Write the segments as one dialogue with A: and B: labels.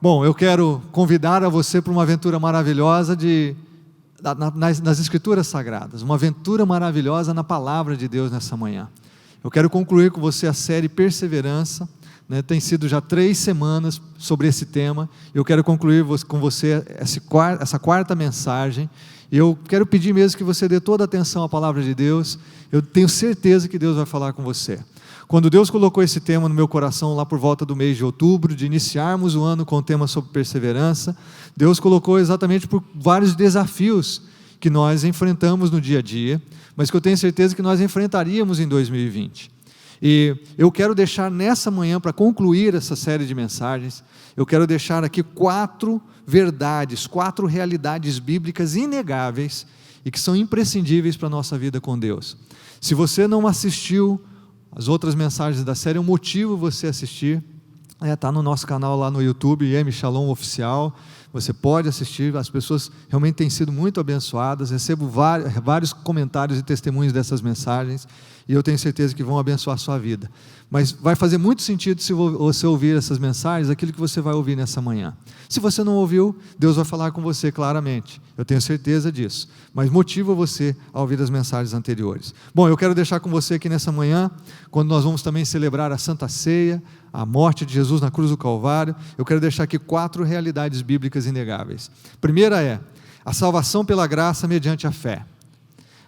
A: Bom, eu quero convidar a você para uma aventura maravilhosa nas Escrituras Sagradas, uma aventura maravilhosa na Palavra de Deus nessa manhã. Eu quero concluir com você a série Perseverança, né? Tem sido já 3 semanas sobre esse tema. Eu quero concluir com você essa quarta mensagem. Eu quero pedir mesmo que você dê toda a atenção à Palavra de Deus. Eu tenho certeza que Deus vai falar com você. Quando Deus colocou esse tema no meu coração lá por volta do mês de outubro, de iniciarmos o ano com o tema sobre perseverança, Deus colocou exatamente por vários desafios que nós enfrentamos no dia a dia, mas que eu tenho certeza que nós enfrentaríamos em 2020. E eu quero deixar nessa manhã, para concluir essa série de mensagens, eu quero deixar aqui 4 verdades, 4 realidades bíblicas inegáveis e que são imprescindíveis para a nossa vida com Deus. Se você não assistiu as outras mensagens da série, é um motivo você assistir, está no nosso canal lá no YouTube, IM Shalom Oficial, você pode assistir, as pessoas realmente têm sido muito abençoadas, recebo vários comentários e testemunhos dessas mensagens, e eu tenho certeza que vão abençoar a sua vida. Mas vai fazer muito sentido se você ouvir essas mensagens, aquilo que você vai ouvir nessa manhã. Se você não ouviu, Deus vai falar com você claramente, eu tenho certeza disso, mas motiva você a ouvir as mensagens anteriores. Bom, eu quero deixar com você aqui nessa manhã, quando nós vamos também celebrar a Santa Ceia, a morte de Jesus na cruz do Calvário, eu quero deixar aqui 4 realidades bíblicas inegáveis. Primeira é a salvação pela graça mediante a fé.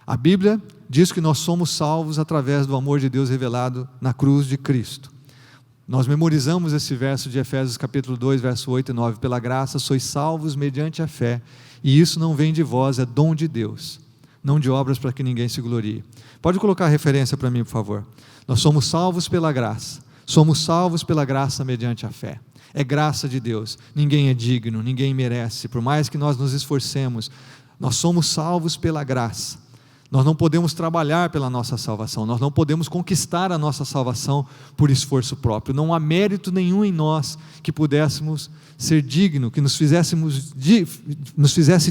A: A Bíblia diz que nós somos salvos através do amor de Deus revelado na cruz de Cristo. Nós memorizamos esse verso de Efésios capítulo 2, verso 8 e 9, pela graça sois salvos mediante a fé, e isso não vem de vós, é dom de Deus, não de obras para que ninguém se glorie. Pode colocar a referência para mim, por favor. Nós somos salvos pela graça, somos salvos pela graça mediante a fé. É graça de Deus, ninguém é digno, ninguém merece, por mais que nós nos esforcemos, nós somos salvos pela graça. Nós não podemos trabalhar pela nossa salvação, nós não podemos conquistar a nossa salvação por esforço próprio, não há mérito nenhum em nós que pudéssemos ser dignos, que nos fizesse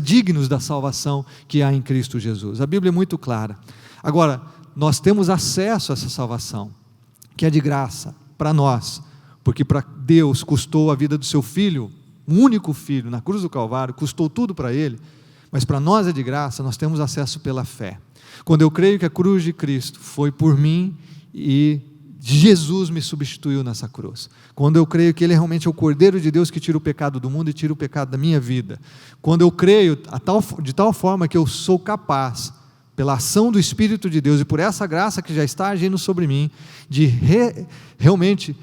A: dignos da salvação que há em Cristo Jesus. A Bíblia é muito clara. Agora, nós temos acesso a essa salvação, que é de graça para nós, porque para Deus custou a vida do seu Filho, um único Filho, na cruz do Calvário, custou tudo para Ele, mas para nós é de graça, nós temos acesso pela fé. Quando eu creio que a cruz de Cristo foi por mim e Jesus me substituiu nessa cruz, quando eu creio que Ele realmente é o Cordeiro de Deus que tira o pecado do mundo e tira o pecado da minha vida, quando eu creio de tal forma que eu sou capaz, pela ação do Espírito de Deus e por essa graça que já está agindo sobre mim, de realmente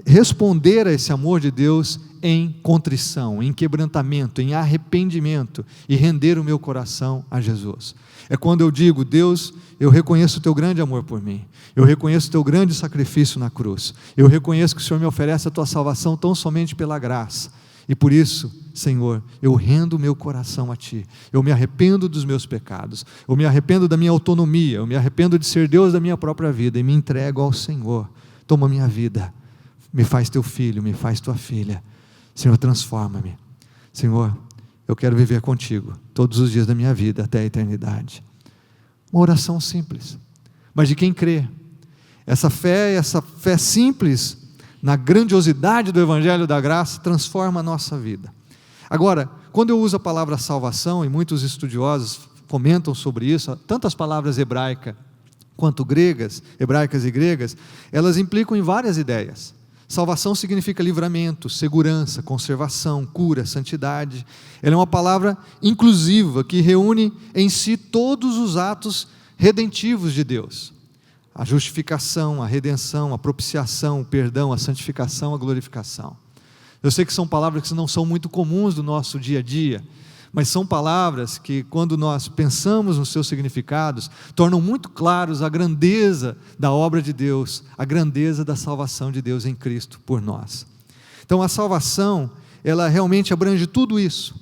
A: responder a esse amor de Deus em contrição, em quebrantamento, em arrependimento e render o meu coração a Jesus. É quando eu digo: Deus, eu reconheço o teu grande amor por mim, eu reconheço o teu grande sacrifício na cruz, eu reconheço que o Senhor me oferece a tua salvação tão somente pela graça, e por isso, Senhor, eu rendo o meu coração a Ti, eu me arrependo dos meus pecados, eu me arrependo da minha autonomia, eu me arrependo de ser Deus da minha própria vida e me entrego ao Senhor. Toma minha vida, me faz teu filho, me faz tua filha, Senhor, transforma-me. Senhor, eu quero viver contigo todos os dias da minha vida até a eternidade. Uma oração simples, mas de quem crê. Essa fé simples na grandiosidade do Evangelho da Graça transforma a nossa vida. Agora, quando eu uso a palavra salvação, e muitos estudiosos comentam sobre isso, tanto as palavras hebraicas quanto hebraicas e gregas, elas implicam em várias ideias. Salvação significa livramento, segurança, conservação, cura, santidade. Ela é uma palavra inclusiva que reúne em si todos os atos redentivos de Deus. A justificação, a redenção, a propiciação, o perdão, a santificação, a glorificação. Eu sei que são palavras que não são muito comuns do nosso dia a dia, mas são palavras que, quando nós pensamos nos seus significados, tornam muito claros a grandeza da obra de Deus, a grandeza da salvação de Deus em Cristo por nós. Então a salvação, ela realmente abrange tudo isso,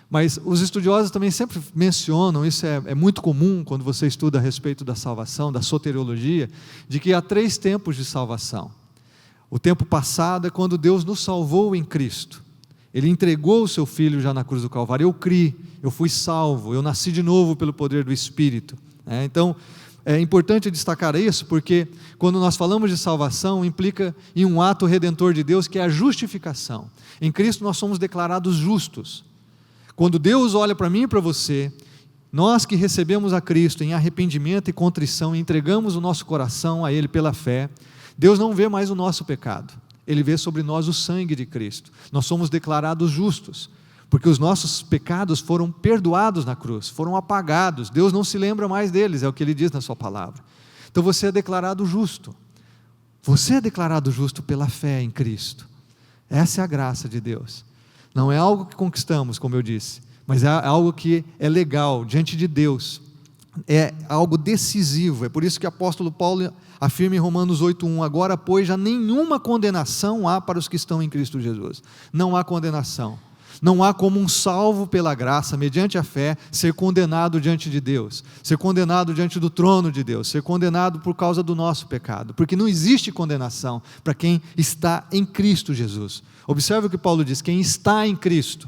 A: mas os estudiosos também sempre mencionam, isso é muito comum quando você estuda a respeito da salvação, da soteriologia, de que há 3 tempos de salvação. O tempo passado é quando Deus nos salvou em Cristo. Ele entregou o seu Filho já na cruz do Calvário. Eu criei, eu fui salvo, eu nasci de novo pelo poder do Espírito. Então, É importante destacar isso, porque quando nós falamos de salvação, implica em um ato redentor de Deus, que é a justificação. Em Cristo nós somos declarados justos. Quando Deus olha para mim e para você, nós que recebemos a Cristo em arrependimento e contrição, e entregamos o nosso coração a Ele pela fé, Deus não vê mais o nosso pecado, Ele vê sobre nós o sangue de Cristo. Nós somos declarados justos, porque os nossos pecados foram perdoados na cruz, foram apagados, Deus não se lembra mais deles, é o que Ele diz na sua palavra. Então você é declarado justo, você é declarado justo pela fé em Cristo. Essa é a graça de Deus, não é algo que conquistamos, como eu disse, mas é algo que é legal diante de Deus, é algo decisivo. É por isso que o apóstolo Paulo afirma em Romanos 8:1, agora pois já nenhuma condenação há para os que estão em Cristo Jesus. Não há condenação, não há como um salvo pela graça, mediante a fé, ser condenado diante de Deus, ser condenado diante do trono de Deus, ser condenado por causa do nosso pecado, porque não existe condenação para quem está em Cristo Jesus. Observe o que Paulo diz, quem está em Cristo,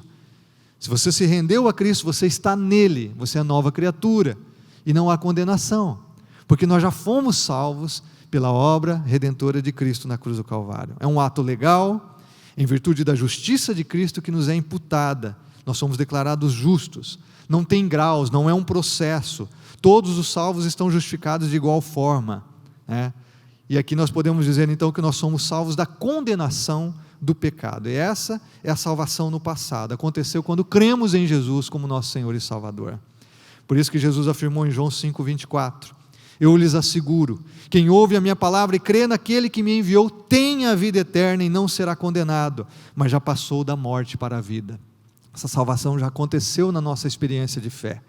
A: se você se rendeu a Cristo, você está nele, você é nova criatura, e não há condenação, porque nós já fomos salvos pela obra redentora de Cristo na cruz do Calvário. É um ato legal, em virtude da justiça de Cristo que nos é imputada, nós somos declarados justos, não tem graus, não é um processo, todos os salvos estão justificados de igual forma, né? E aqui nós podemos dizer então que nós somos salvos da condenação do pecado, e essa é a salvação no passado, aconteceu quando cremos em Jesus como nosso Senhor e Salvador. Por isso que Jesus afirmou em João 5:24, eu lhes asseguro, quem ouve a minha palavra e crê naquele que me enviou, tem a vida eterna e não será condenado, mas já passou da morte para a vida. Essa salvação já aconteceu na nossa experiência de fé,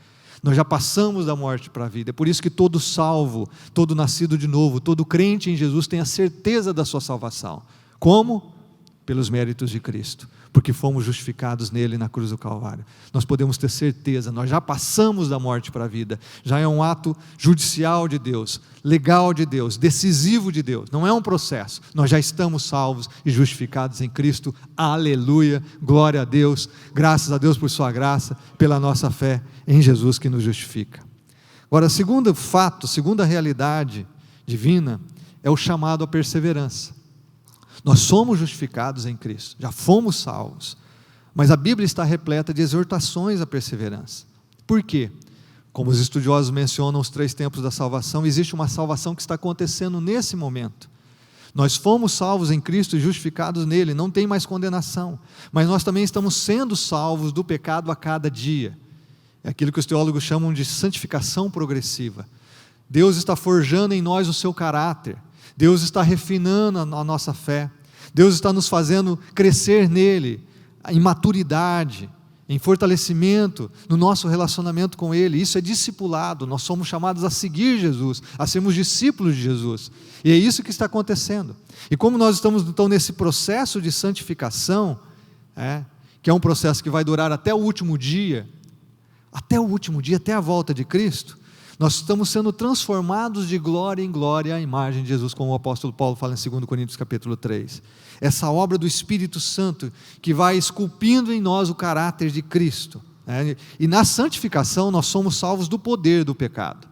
A: nós já passamos da morte para a vida. É por isso que todo salvo, todo nascido de novo, todo crente em Jesus tem a certeza da sua salvação. Como? Pelos méritos de Cristo, porque fomos justificados nele na cruz do Calvário. Nós podemos ter certeza, nós já passamos da morte para a vida, já é um ato judicial de Deus, legal de Deus, decisivo de Deus, não é um processo, nós já estamos salvos e justificados em Cristo, aleluia, glória a Deus, graças a Deus por sua graça, pela nossa fé em Jesus que nos justifica. Agora, segundo fato, segunda realidade divina, é o chamado à perseverança. Nós somos justificados em Cristo, já fomos salvos, mas a Bíblia está repleta de exortações à perseverança. Por quê? Como os estudiosos mencionam os 3 tempos da salvação, existe uma salvação que está acontecendo nesse momento. Nós fomos salvos em Cristo e justificados nele, não tem mais condenação, mas nós também estamos sendo salvos do pecado a cada dia. É aquilo que os teólogos chamam de santificação progressiva. Deus está forjando em nós o seu caráter, Deus está refinando a nossa fé, Deus está nos fazendo crescer nele, em maturidade, em fortalecimento, no nosso relacionamento com Ele. Isso é discipulado, nós somos chamados a seguir Jesus, a sermos discípulos de Jesus, e é isso que está acontecendo. E como nós estamos então nesse processo de santificação, que é um processo que vai durar até o último dia, até a volta de Cristo, nós estamos sendo transformados de glória em glória à imagem de Jesus, como o apóstolo Paulo fala em 2 Coríntios capítulo 3. Essa obra do Espírito Santo que vai esculpindo em nós o caráter de Cristo, né? E na santificação nós somos salvos do poder do pecado.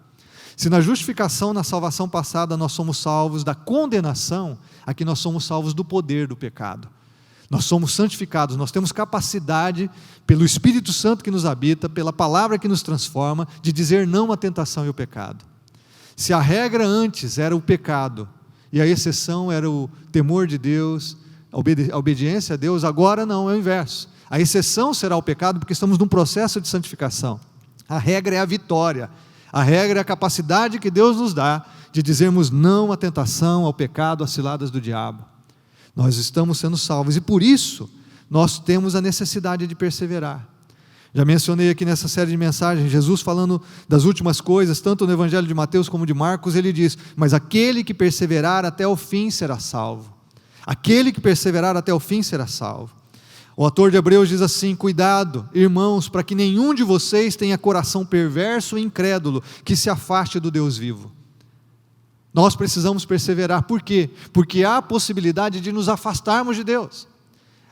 A: Se na justificação, na salvação passada, nós somos salvos da condenação, aqui nós somos salvos do poder do pecado. Nós somos santificados, nós temos capacidade, pelo Espírito Santo que nos habita, pela palavra que nos transforma, de dizer não à tentação e ao pecado. Se a regra antes era o pecado, e a exceção era o temor de Deus, a obediência a Deus, agora não, é o inverso. A exceção será o pecado, porque estamos num processo de santificação. A regra é a vitória, a regra é a capacidade que Deus nos dá, de dizermos não à tentação, ao pecado, às ciladas do diabo. Nós estamos sendo salvos, e por isso, nós temos a necessidade de perseverar. Já mencionei aqui nessa série de mensagens, Jesus falando das últimas coisas, tanto no Evangelho de Mateus como de Marcos, ele diz, mas aquele que perseverar até o fim será salvo. Aquele que perseverar até o fim será salvo. O autor de Hebreus diz assim, cuidado, irmãos, para que nenhum de vocês tenha coração perverso e incrédulo, que se afaste do Deus vivo. Nós precisamos perseverar, por quê? Porque há a possibilidade de nos afastarmos de Deus,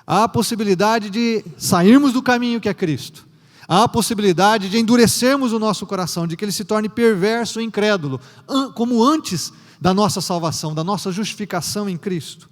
A: há a possibilidade de sairmos do caminho que é Cristo, Há a possibilidade de endurecermos o nosso coração, de que ele se torne perverso e incrédulo, como antes da nossa salvação, da nossa justificação em Cristo.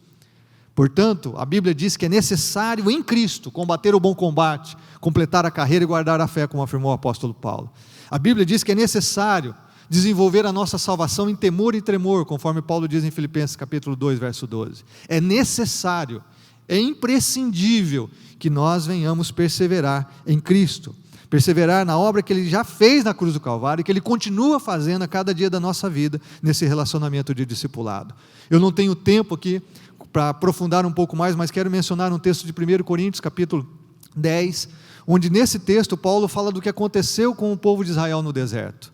A: Portanto, a Bíblia diz que é necessário em Cristo combater o bom combate, completar a carreira e guardar a fé, como afirmou o apóstolo Paulo. A Bíblia diz que é necessário desenvolver a nossa salvação em temor e tremor, conforme Paulo diz em Filipenses capítulo 2, verso 12. É necessário, é imprescindível que nós venhamos perseverar em Cristo, perseverar na obra que Ele já fez na cruz do Calvário e que Ele continua fazendo a cada dia da nossa vida, nesse relacionamento de discipulado. Eu não tenho tempo aqui para aprofundar um pouco mais, mas quero mencionar um texto de 1 Coríntios, capítulo 10, onde nesse texto Paulo fala do que aconteceu com o povo de Israel no deserto.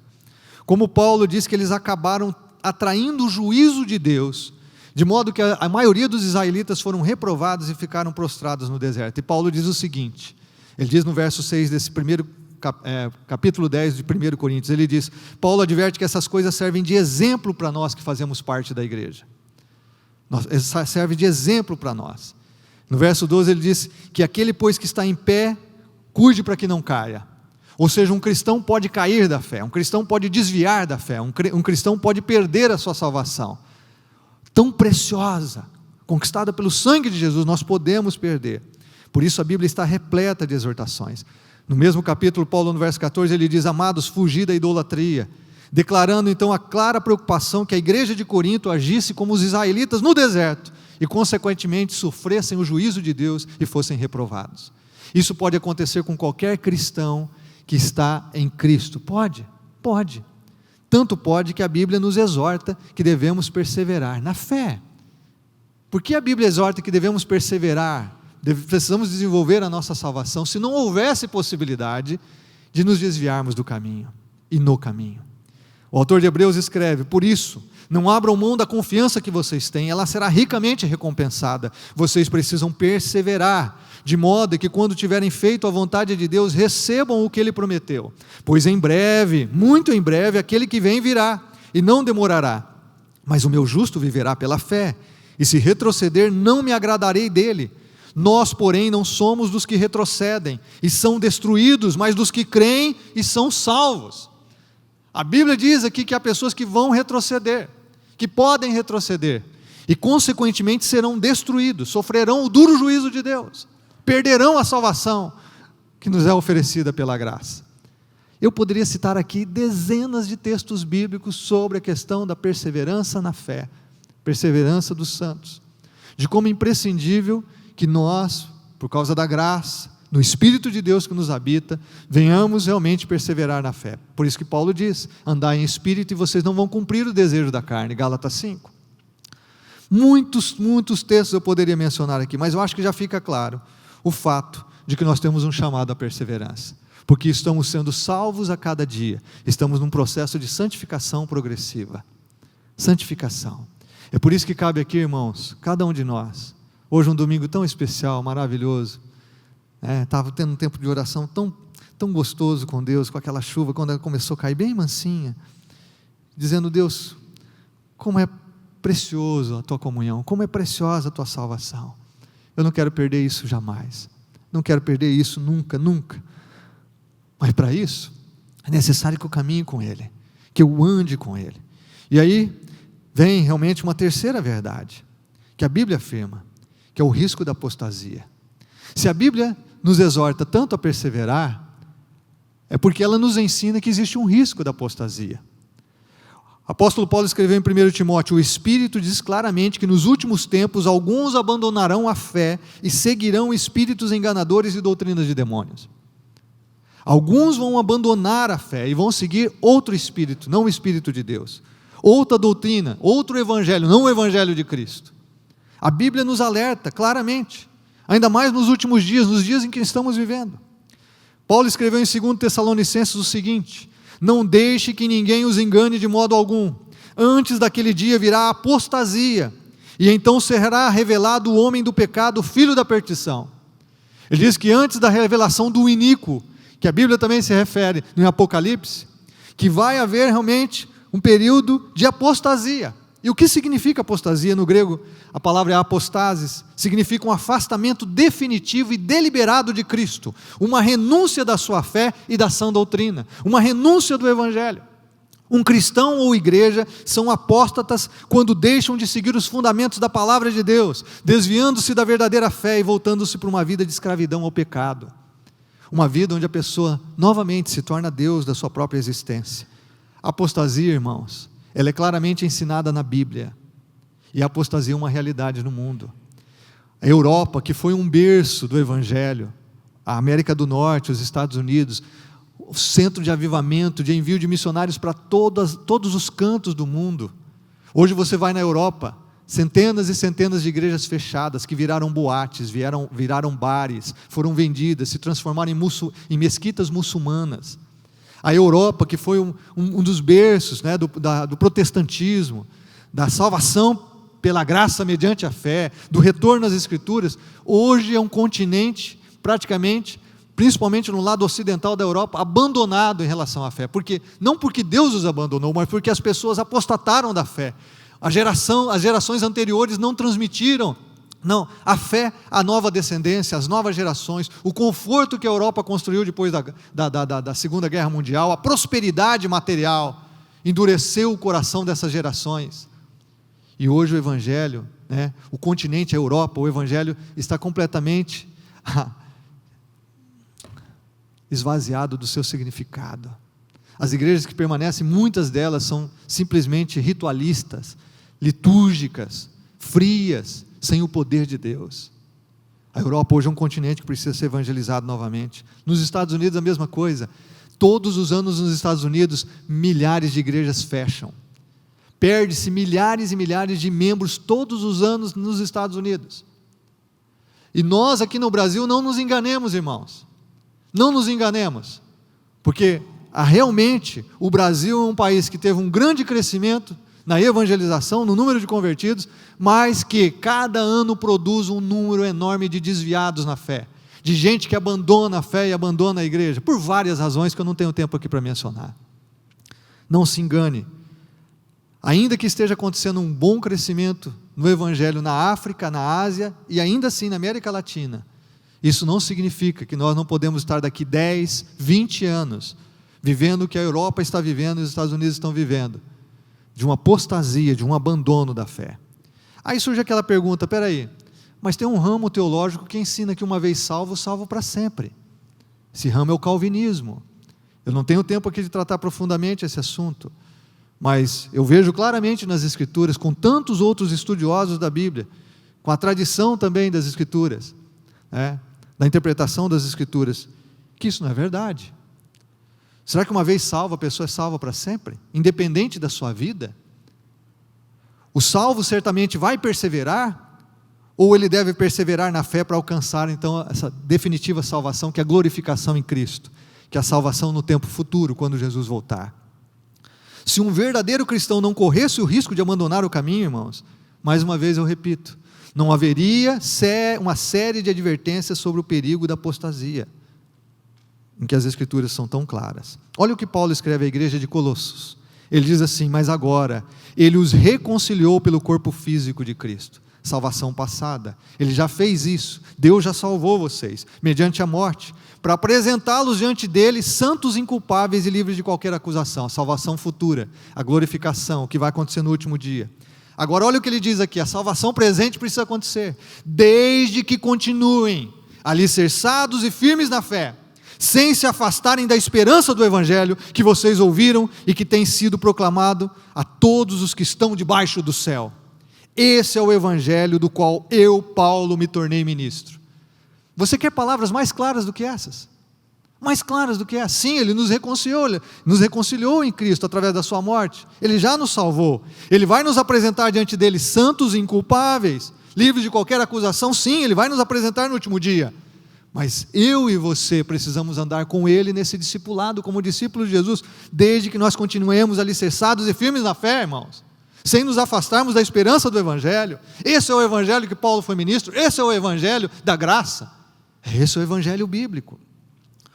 A: Como Paulo diz que eles acabaram atraindo o juízo de Deus, de modo que a maioria dos israelitas foram reprovados e ficaram prostrados no deserto. E Paulo diz o seguinte, ele diz no verso 6 desse capítulo 10 de 1 Coríntios, ele diz, Paulo adverte que essas coisas servem de exemplo para nós que fazemos parte da igreja. Serve de exemplo para nós. No verso 12 ele diz que aquele pois que está em pé, cuide para que não caia. Ou seja, um cristão pode cair da fé, um cristão pode desviar da fé, um cristão pode perder a sua salvação. Tão preciosa, conquistada pelo sangue de Jesus, nós podemos perder. Por isso a Bíblia está repleta de exortações. No mesmo capítulo, Paulo no verso 14, ele diz, amados, fugi da idolatria, declarando então a clara preocupação que a igreja de Corinto agisse como os israelitas no deserto e consequentemente sofressem o juízo de Deus e fossem reprovados. Isso pode acontecer com qualquer cristão que está em Cristo. Pode. Tanto pode que a Bíblia nos exorta que devemos perseverar na fé. Por que a Bíblia exorta que devemos perseverar? Precisamos desenvolver a nossa salvação se não houvesse possibilidade de nos desviarmos do caminho e no caminho. O autor de Hebreus escreve, por isso, não abram mão da confiança que vocês têm, ela será ricamente recompensada. Vocês precisam perseverar, de modo que quando tiverem feito a vontade de Deus, recebam o que Ele prometeu. Pois em breve, muito em breve, aquele que vem virá, e não demorará. Mas o meu justo viverá pela fé, e se retroceder, não me agradarei dele. Nós, porém, não somos dos que retrocedem, e são destruídos, mas dos que creem e são salvos. A Bíblia diz aqui que há pessoas que vão retroceder, que podem retroceder, e consequentemente serão destruídos, sofrerão o duro juízo de Deus, perderão a salvação que nos é oferecida pela graça. Eu poderia citar aqui dezenas de textos bíblicos sobre a questão da perseverança na fé, perseverança dos santos, de como é imprescindível que nós, por causa da graça, no Espírito de Deus que nos habita, venhamos realmente perseverar na fé. Por isso que Paulo diz, andai em Espírito e vocês não vão cumprir o desejo da carne, Gálatas 5. Muitos textos eu poderia mencionar aqui, mas eu acho que já fica claro o fato de que nós temos um chamado à perseverança, porque estamos sendo salvos a cada dia, estamos num processo de santificação progressiva. Santificação. É por isso que cabe aqui, irmãos, cada um de nós, hoje um domingo tão especial, maravilhoso, estava tendo um tempo de oração tão gostoso com Deus, com aquela chuva, quando ela começou a cair bem mansinha, dizendo, Deus, como é precioso a tua comunhão, como é preciosa a tua salvação, eu não quero perder isso jamais, não quero perder isso nunca, mas para isso, é necessário que eu caminhe com Ele, que eu ande com Ele, e aí, vem realmente uma terceira verdade, que a Bíblia afirma, que é o risco da apostasia. Se a Bíblia nos exorta tanto a perseverar, é porque ela nos ensina que existe um risco da apostasia. O apóstolo Paulo escreveu em 1 Timóteo, o Espírito diz claramente que nos últimos tempos alguns abandonarão a fé e seguirão espíritos enganadores e doutrinas de demônios. Alguns vão abandonar a fé e vão seguir outro espírito, não o Espírito de Deus, outra doutrina, outro evangelho, não o evangelho de Cristo. A Bíblia nos alerta claramente, ainda mais nos últimos dias, nos dias em que estamos vivendo. Paulo escreveu em 2 Tessalonicenses o seguinte, não deixe que ninguém os engane de modo algum, antes daquele dia virá a apostasia, e então será revelado o homem do pecado, o filho da perdição. Ele diz que antes da revelação do iníquo, que a Bíblia também se refere no Apocalipse, que vai haver realmente um período de apostasia, E o que significa apostasia? No grego, a palavra é apostasis, significa um afastamento definitivo e deliberado de Cristo, uma renúncia da sua fé e da sã doutrina, uma renúncia do Evangelho. Um cristão ou igreja são apóstatas quando deixam de seguir os fundamentos da palavra de Deus, desviando-se da verdadeira fé e voltando-se para uma vida de escravidão ao pecado. Uma vida onde a pessoa novamente se torna Deus da sua própria existência. A apostasia, irmãos, ela é claramente ensinada na Bíblia. E a apostasia é uma realidade no mundo. A Europa, que foi um berço do Evangelho, a América do Norte, os Estados Unidos, o centro de avivamento, de envio de missionários para todos os cantos do mundo. Hoje você vai na Europa, centenas e centenas de igrejas fechadas, que viraram boates, viraram bares, foram vendidas, se transformaram em mesquitas muçulmanas. A Europa, que foi um dos berços, né, do protestantismo, da salvação pela graça mediante a fé, do retorno às Escrituras, hoje é um continente, praticamente, principalmente no lado ocidental da Europa, abandonado em relação à fé. Não porque Deus os abandonou, mas porque as pessoas apostataram da fé. As gerações anteriores não transmitiram a fé à nova descendência, às novas gerações, o conforto que a Europa construiu depois da Segunda Guerra Mundial, a prosperidade material, endureceu o coração dessas gerações. E hoje o Evangelho, né, o continente, a Europa, o Evangelho está completamente esvaziado do seu significado. As igrejas que permanecem, muitas delas são simplesmente ritualistas, litúrgicas, frias, sem o poder de Deus. A Europa hoje é um continente que precisa ser evangelizado novamente. Nos Estados Unidos a mesma coisa. Todos os anos nos Estados Unidos, milhares de igrejas fecham. Perde-se milhares e milhares de membros todos os anos nos Estados Unidos. E nós aqui no Brasil não nos enganemos, irmãos. Não nos enganemos. Porque realmente o Brasil é um país que teve um grande crescimento na evangelização, no número de convertidos, mas que cada ano produz um número enorme de desviados na fé, de gente que abandona a fé e abandona a igreja, por várias razões que eu não tenho tempo aqui para mencionar. Não se engane, ainda que esteja acontecendo um bom crescimento no evangelho na África, na Ásia e ainda assim na América Latina, isso não significa que nós não podemos estar daqui 10, 20 anos vivendo o que a Europa está vivendo e os Estados Unidos estão vivendo, de uma apostasia, de um abandono da fé. Aí surge aquela pergunta, peraí, mas tem um ramo teológico que ensina que uma vez salvo, salvo para sempre. Esse ramo é o calvinismo. Eu não tenho tempo aqui de tratar profundamente esse assunto, mas eu vejo claramente nas Escrituras, com tantos outros estudiosos da Bíblia, com a tradição também das Escrituras, da interpretação das Escrituras, que isso não é verdade. Será que uma vez salvo, a pessoa é salva para sempre? Independente da sua vida? O salvo certamente vai perseverar? Ou ele deve perseverar na fé para alcançar então essa definitiva salvação, que é a glorificação em Cristo, que é a salvação no tempo futuro, quando Jesus voltar? Se um verdadeiro cristão não corresse o risco de abandonar o caminho, irmãos, mais uma vez eu repito, não haveria uma série de advertências sobre o perigo da apostasia, em que as Escrituras são tão claras. Olha o que Paulo escreve à igreja de Colossos. Ele diz assim, mas agora, ele os reconciliou pelo corpo físico de Cristo. Salvação passada. Ele já fez isso. Deus já salvou vocês, mediante a morte, para apresentá-los diante dele, santos, inculpáveis e livres de qualquer acusação. A salvação futura, a glorificação, o que vai acontecer no último dia. Agora olha o que ele diz aqui, a salvação presente precisa acontecer, desde que continuem alicerçados e firmes na fé, sem se afastarem da esperança do Evangelho que vocês ouviram e que tem sido proclamado a todos os que estão debaixo do céu. Esse é o Evangelho do qual eu, Paulo, me tornei ministro. Você quer palavras mais claras do que essas? Mais claras do que essas? Sim, Ele nos reconciliou em Cristo através da sua morte. Ele já nos salvou. Ele vai nos apresentar diante dele santos e inculpáveis, livres de qualquer acusação. Sim, Ele vai nos apresentar no último dia. Mas eu e você precisamos andar com Ele nesse discipulado, como discípulos de Jesus, desde que nós continuemos alicerçados e firmes na fé, irmãos, sem nos afastarmos da esperança do Evangelho. Esse é o Evangelho que Paulo foi ministro, esse é o Evangelho da graça, esse é o Evangelho bíblico.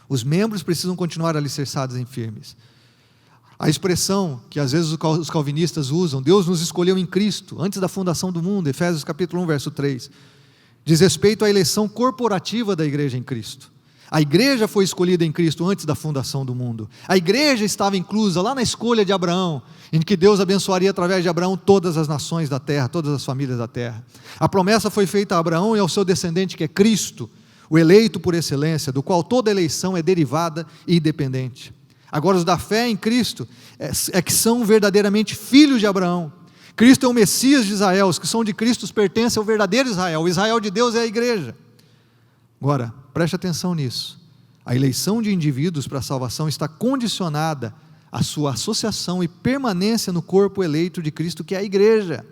A: Os membros precisam continuar alicerçados e firmes. A expressão que às vezes os calvinistas usam, Deus nos escolheu em Cristo, antes da fundação do mundo, Efésios capítulo 1, verso 3, diz respeito à eleição corporativa da igreja em Cristo. A igreja foi escolhida em Cristo antes da fundação do mundo. A igreja estava inclusa lá na escolha de Abraão, em que Deus abençoaria através de Abraão todas as nações da terra, todas as famílias da terra. A promessa foi feita a Abraão e ao seu descendente, que é Cristo, o eleito por excelência, do qual toda eleição é derivada e independente. Agora, os da fé em Cristo é que são verdadeiramente filhos de Abraão. Cristo é o Messias de Israel, os que são de Cristo pertencem ao verdadeiro Israel. O Israel de Deus é a igreja. Agora, preste atenção nisso. A eleição de indivíduos para a salvação está condicionada à sua associação e permanência no corpo eleito de Cristo, que é a igreja.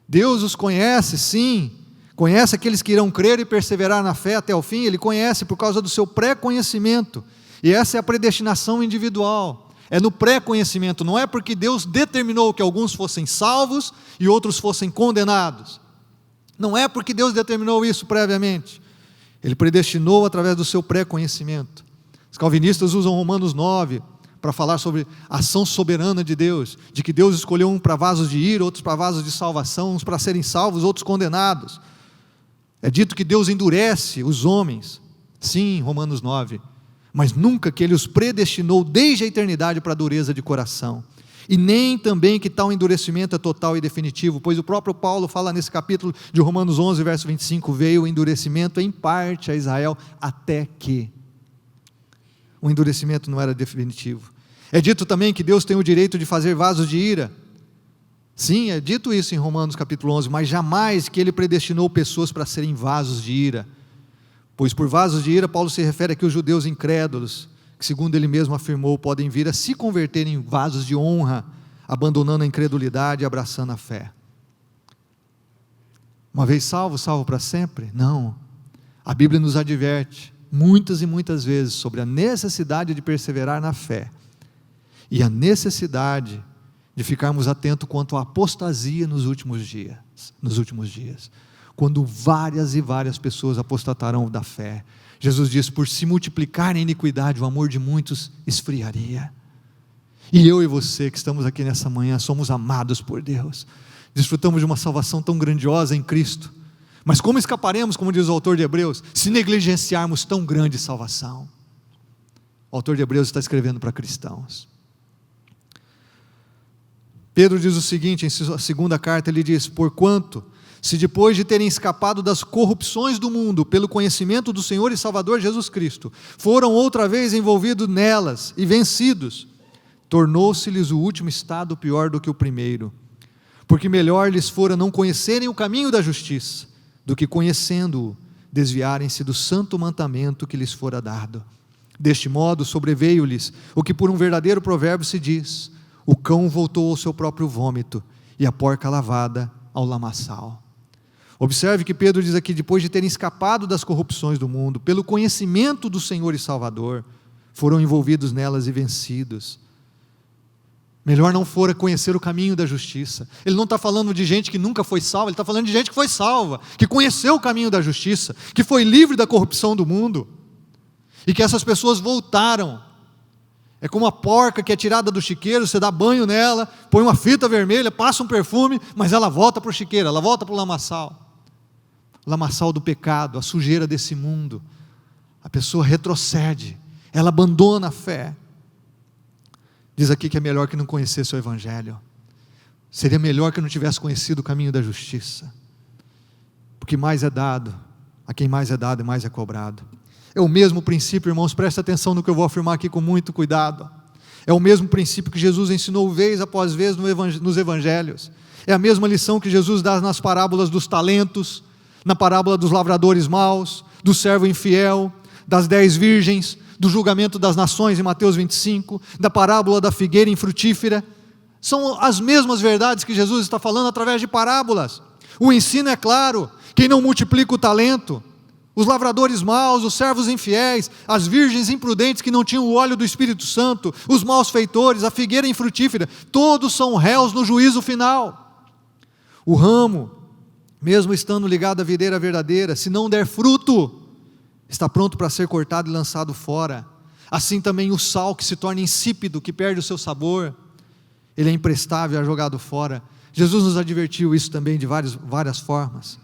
A: Deus os conhece, sim, conhece aqueles que irão crer e perseverar na fé até o fim. Ele conhece por causa do seu pré-conhecimento. E essa é a predestinação individual, é no pré-conhecimento, não é porque Deus determinou que alguns fossem salvos e outros fossem condenados, não é porque Deus determinou isso previamente, Ele predestinou através do seu pré-conhecimento. Os calvinistas usam Romanos 9 para falar sobre a ação soberana de Deus, de que Deus escolheu um para vasos de ira, outros para vasos de salvação, uns para serem salvos, outros condenados. É dito que Deus endurece os homens, sim, Romanos 9, mas nunca que Ele os predestinou desde a eternidade para a dureza de coração, e nem também que tal endurecimento é total e definitivo, pois o próprio Paulo fala nesse capítulo de Romanos 11, verso 25, veio o endurecimento em parte a Israel, até que o endurecimento não era definitivo. É dito também que Deus tem o direito de fazer vasos de ira, sim, é dito isso em Romanos capítulo 11, mas jamais que Ele predestinou pessoas para serem vasos de ira, pois por vasos de ira, Paulo se refere aqui aos judeus incrédulos, que segundo ele mesmo afirmou, podem vir a se converter em vasos de honra, abandonando a incredulidade e abraçando a fé. Uma vez salvo, salvo para sempre? Não. A Bíblia nos adverte, muitas e muitas vezes, sobre a necessidade de perseverar na fé, e a necessidade de ficarmos atentos quanto à apostasia nos últimos dias. Quando várias e várias pessoas apostatarão da fé. Jesus diz, por se multiplicar a iniquidade, o amor de muitos esfriaria. E eu e você que estamos aqui nessa manhã, somos amados por Deus, desfrutamos de uma salvação tão grandiosa em Cristo, mas como escaparemos, como diz o autor de Hebreus, se negligenciarmos tão grande salvação? O autor de Hebreus está escrevendo para cristãos. Pedro diz o seguinte, em sua segunda carta, ele diz, porquanto, se depois de terem escapado das corrupções do mundo, pelo conhecimento do Senhor e Salvador Jesus Cristo, foram outra vez envolvidos nelas e vencidos, tornou-se-lhes o último estado pior do que o primeiro, porque melhor lhes fora não conhecerem o caminho da justiça, do que conhecendo-o, desviarem-se do santo mandamento que lhes fora dado. Deste modo sobreveio-lhes o que por um verdadeiro provérbio se diz, o cão voltou ao seu próprio vômito, e a porca lavada ao lamaçal. Observe que Pedro diz aqui, depois de terem escapado das corrupções do mundo, pelo conhecimento do Senhor e Salvador, foram envolvidos nelas e vencidos. Melhor não fora conhecer o caminho da justiça. Ele não está falando de gente que nunca foi salva, ele está falando de gente que foi salva, que conheceu o caminho da justiça, que foi livre da corrupção do mundo, e que essas pessoas voltaram. É como a porca que é tirada do chiqueiro, você dá banho nela, põe uma fita vermelha, passa um perfume, mas ela volta para o chiqueiro, ela volta para o lamaçal. O lamaçal do pecado, a sujeira desse mundo. A pessoa retrocede, ela abandona a fé. Diz aqui que é melhor que não conhecesse o Evangelho. Seria melhor que não tivesse conhecido o caminho da justiça. Porque mais é dado, a quem mais é dado, mais é cobrado. É o mesmo princípio, irmãos, presta atenção no que eu vou afirmar aqui com muito cuidado. É o mesmo princípio que Jesus ensinou vez após vez nos evangelhos. É a mesma lição que Jesus dá nas parábolas dos talentos, na parábola dos lavradores maus, do servo infiel, das 10 virgens, do julgamento das nações em Mateus 25, da parábola da figueira infrutífera. São as mesmas verdades que Jesus está falando através de parábolas. O ensino é claro, quem não multiplica o talento, os lavradores maus, os servos infiéis, as virgens imprudentes que não tinham o óleo do Espírito Santo, os maus feitores, a figueira infrutífera, todos são réus no juízo final. O ramo, mesmo estando ligado à videira verdadeira, se não der fruto, está pronto para ser cortado e lançado fora. Assim também o sal que se torna insípido, que perde o seu sabor, ele é imprestável, é jogado fora. Jesus nos advertiu isso também de várias formas.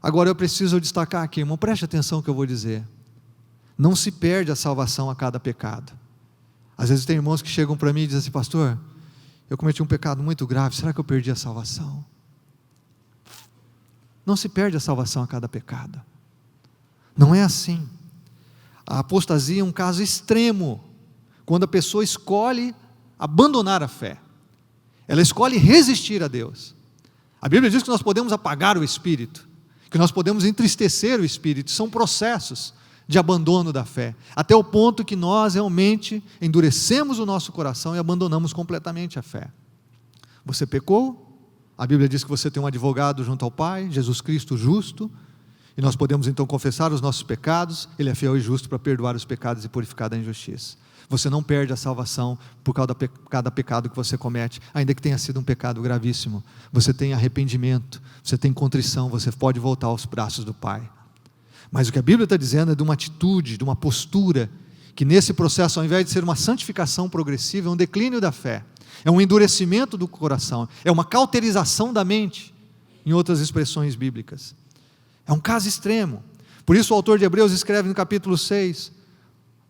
A: Agora eu preciso destacar aqui, irmão, preste atenção no que eu vou dizer. Não se perde a salvação a cada pecado. Às vezes tem irmãos que chegam para mim e dizem assim: pastor, eu cometi um pecado muito grave, será que eu perdi a salvação? Não se perde a salvação a cada pecado. Não é assim. A apostasia é um caso extremo, quando a pessoa escolhe abandonar a fé. Ela escolhe resistir a Deus. A Bíblia diz que nós podemos apagar o Espírito, que nós podemos entristecer o Espírito. São processos de abandono da fé, até o ponto que nós realmente endurecemos o nosso coração e abandonamos completamente a fé. Você pecou? A Bíblia diz que você tem um advogado junto ao Pai, Jesus Cristo justo, e nós podemos então confessar os nossos pecados. Ele é fiel e justo para perdoar os pecados e purificar da injustiça. Você não perde a salvação por causa de cada pecado que você comete, ainda que tenha sido um pecado gravíssimo. Você tem arrependimento, você tem contrição, você pode voltar aos braços do Pai. Mas o que a Bíblia está dizendo é de uma atitude, de uma postura, que nesse processo, ao invés de ser uma santificação progressiva, é um declínio da fé, é um endurecimento do coração, é uma cauterização da mente, em outras expressões bíblicas. É um caso extremo. Por isso o autor de Hebreus escreve no capítulo 6,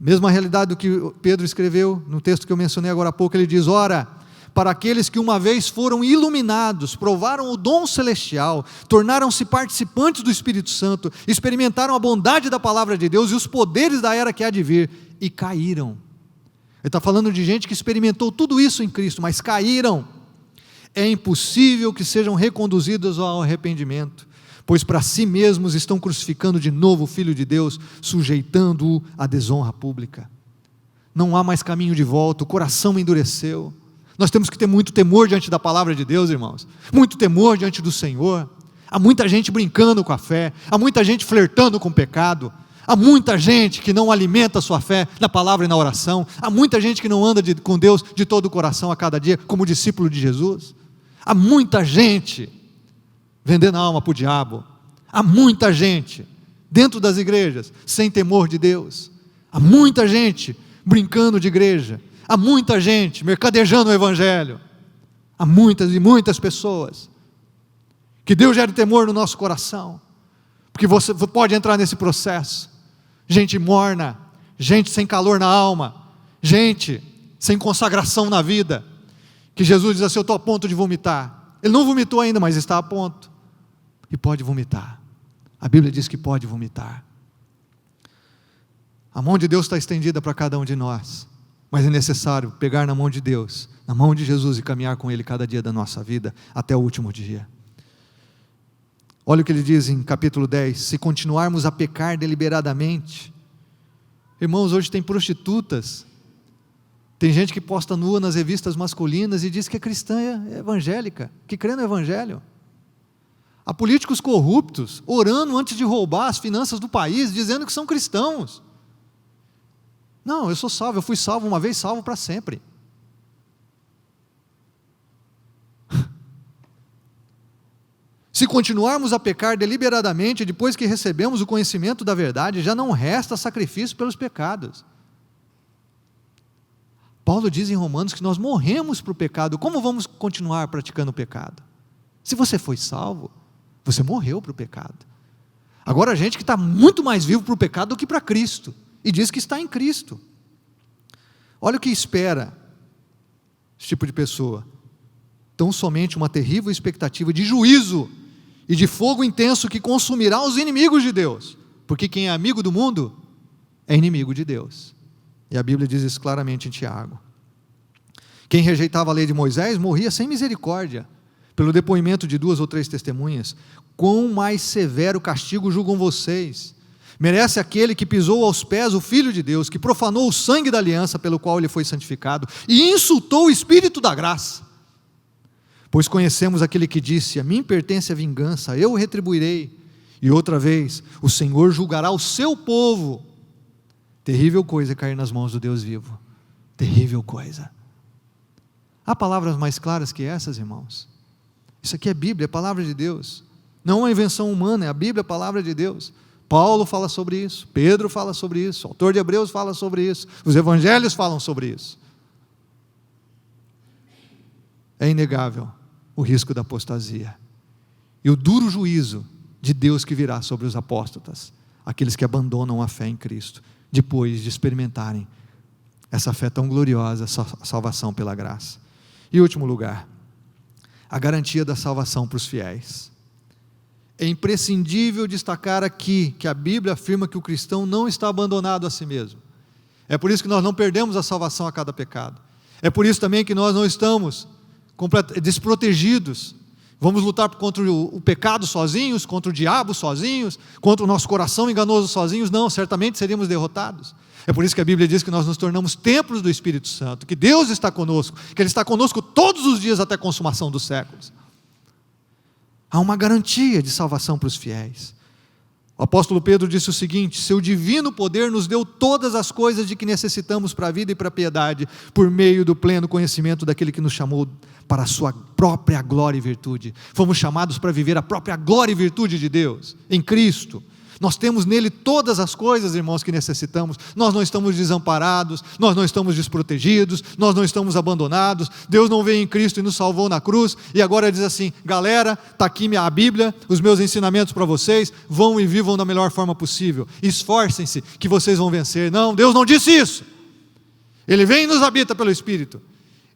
A: mesma realidade do que Pedro escreveu no texto que eu mencionei agora há pouco. Ele diz: ora, para aqueles que uma vez foram iluminados, provaram o dom celestial, tornaram-se participantes do Espírito Santo, experimentaram a bondade da palavra de Deus e os poderes da era que há de vir, e caíram. Ele está falando de gente que experimentou tudo isso em Cristo, mas caíram. É impossível que sejam reconduzidos ao arrependimento, pois para si mesmos estão crucificando de novo o Filho de Deus, sujeitando-o à desonra pública. Não há mais caminho de volta, o coração endureceu. Nós temos que ter muito temor diante da palavra de Deus, irmãos, muito temor diante do Senhor. Há muita gente brincando com a fé, há muita gente flertando com o pecado, há muita gente que não alimenta a sua fé na palavra e na oração, há muita gente que não anda com Deus de todo o coração a cada dia, como discípulo de Jesus, há muita gente vendendo a alma para o diabo, há muita gente dentro das igrejas sem temor de Deus, há muita gente brincando de igreja, há muita gente mercadejando o Evangelho, há muitas e muitas pessoas. Que Deus gere temor no nosso coração, porque você pode entrar nesse processo. Gente morna, gente sem calor na alma, gente sem consagração na vida, que Jesus diz assim: eu estou a ponto de vomitar. Ele não vomitou ainda, mas está a ponto, e pode vomitar. A Bíblia diz que pode vomitar. A mão de Deus está estendida para cada um de nós, mas é necessário pegar na mão de Deus, na mão de Jesus, e caminhar com Ele cada dia da nossa vida, até o último dia. Olha o que ele diz em capítulo 10, se continuarmos a pecar deliberadamente. Irmãos, hoje tem prostitutas, tem gente que posta nua nas revistas masculinas e diz que é cristã, é evangélica, que crê no Evangelho. Há políticos corruptos, orando antes de roubar as finanças do país, dizendo que são cristãos. Não, eu sou salvo, eu fui salvo uma vez, salvo para sempre. Se continuarmos a pecar deliberadamente, depois que recebemos o conhecimento da verdade, já não resta sacrifício pelos pecados. Paulo diz em Romanos que nós morremos para o pecado. Como vamos continuar praticando o pecado? Se você foi salvo, você morreu para o pecado. Agora a gente que está muito mais vivo para o pecado do que para Cristo, e diz que está em Cristo. Olha o que espera esse tipo de pessoa: tão somente uma terrível expectativa de juízo e de fogo intenso que consumirá os inimigos de Deus, porque quem é amigo do mundo é inimigo de Deus, e a Bíblia diz isso claramente em Tiago. Quem rejeitava a lei de Moisés morria sem misericórdia, pelo depoimento de 2 ou 3 testemunhas. Quão mais severo castigo julgam vocês? Merece aquele que pisou aos pés o Filho de Deus, que profanou o sangue da aliança pelo qual ele foi santificado, e insultou o Espírito da graça. Pois conhecemos aquele que disse: a mim pertence a vingança, eu retribuirei. E outra vez, o Senhor julgará o seu povo. Terrível coisa é cair nas mãos do Deus vivo. Terrível coisa. Há palavras mais claras que essas, irmãos? Isso aqui é Bíblia, é palavra de Deus. Não é uma invenção humana, é a Bíblia, a palavra de Deus. Paulo fala sobre isso, Pedro fala sobre isso, o autor de Hebreus fala sobre isso, os evangelhos falam sobre isso. É inegável o risco da apostasia e o duro juízo de Deus que virá sobre os apóstatas, aqueles que abandonam a fé em Cristo, depois de experimentarem essa fé tão gloriosa, essa salvação pela graça. E último lugar, a garantia da salvação para os fiéis. É imprescindível destacar aqui que a Bíblia afirma que o cristão não está abandonado a si mesmo. É por isso que nós não perdemos a salvação a cada pecado. É por isso também que nós não estamos desprotegidos. Vamos lutar contra o pecado sozinhos, contra o diabo sozinhos, contra o nosso coração enganoso sozinhos. Não, certamente seríamos derrotados. É por isso que a Bíblia diz que nós nos tornamos templos do Espírito Santo, que Deus está conosco, que Ele está conosco todos os dias até a consumação dos séculos. Há uma garantia de salvação para os fiéis. O apóstolo Pedro disse o seguinte: seu divino poder nos deu todas as coisas de que necessitamos para a vida e para a piedade, por meio do pleno conhecimento daquele que nos chamou para a sua própria glória e virtude. Fomos chamados para viver a própria glória e virtude de Deus, em Cristo. Nós temos nele todas as coisas, irmãos, que necessitamos. Nós não estamos desamparados, nós não estamos desprotegidos, nós não estamos abandonados. Deus não veio em Cristo e nos salvou na cruz, e agora diz assim: galera, está aqui a Bíblia, os meus ensinamentos para vocês, vão e vivam da melhor forma possível, esforcem-se que vocês vão vencer. Não, Deus não disse isso. Ele vem e nos habita pelo Espírito,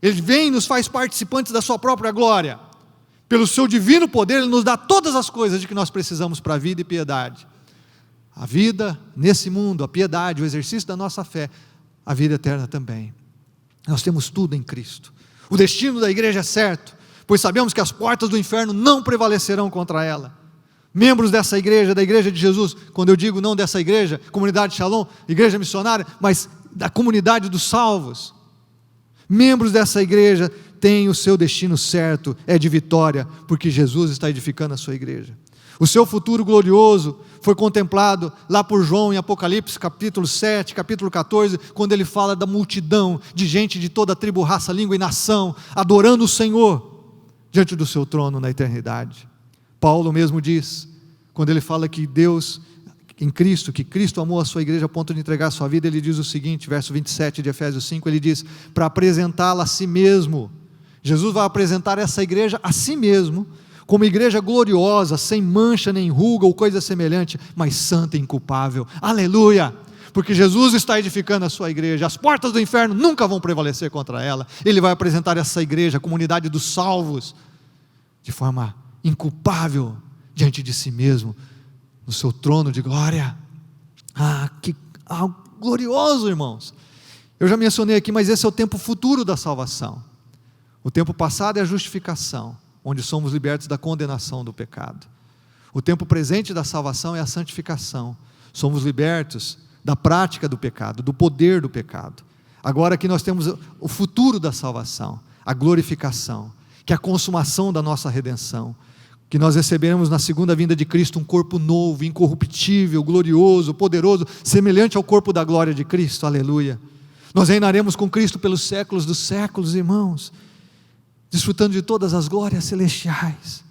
A: Ele vem e nos faz participantes da sua própria glória. Pelo seu divino poder, Ele nos dá todas as coisas de que nós precisamos para a vida e piedade. A vida nesse mundo, a piedade, o exercício da nossa fé, a vida eterna também. Nós temos tudo em Cristo. O destino da igreja é certo, pois sabemos que as portas do inferno não prevalecerão contra ela. Membros dessa igreja, da igreja de Jesus, quando eu digo não dessa igreja, comunidade Shalom, igreja missionária, mas da comunidade dos salvos. Membros dessa igreja têm o seu destino certo, é de vitória, porque Jesus está edificando a sua igreja. O seu futuro glorioso foi contemplado lá por João em Apocalipse capítulo 7, capítulo 14, quando ele fala da multidão de gente de toda tribo, raça, língua e nação, adorando o Senhor diante do seu trono na eternidade. Paulo mesmo diz, quando ele fala que Deus, em Cristo, que Cristo amou a sua igreja a ponto de entregar a sua vida, ele diz o seguinte, verso 27 de Efésios 5, ele diz, para apresentá-la a si mesmo. Jesus vai apresentar essa igreja a si mesmo, como igreja gloriosa, sem mancha nem ruga ou coisa semelhante, mas santa e inculpável. Aleluia! Porque Jesus está edificando a sua igreja, as portas do inferno nunca vão prevalecer contra ela. Ele vai apresentar essa igreja, a comunidade dos salvos, de forma inculpável diante de si mesmo, no seu trono de glória. Que glorioso, irmãos! Eu já mencionei aqui, mas esse é o tempo futuro da salvação. O tempo passado é a justificação, onde somos libertos da condenação do pecado. O tempo presente da salvação é a santificação. Somos libertos da prática do pecado, do poder do pecado. Agora que nós temos o futuro da salvação, a glorificação, que é a consumação da nossa redenção, que nós receberemos na segunda vinda de Cristo um corpo novo, incorruptível, glorioso, poderoso, semelhante ao corpo da glória de Cristo, aleluia. Nós reinaremos com Cristo pelos séculos dos séculos, irmãos, desfrutando de todas as glórias celestiais.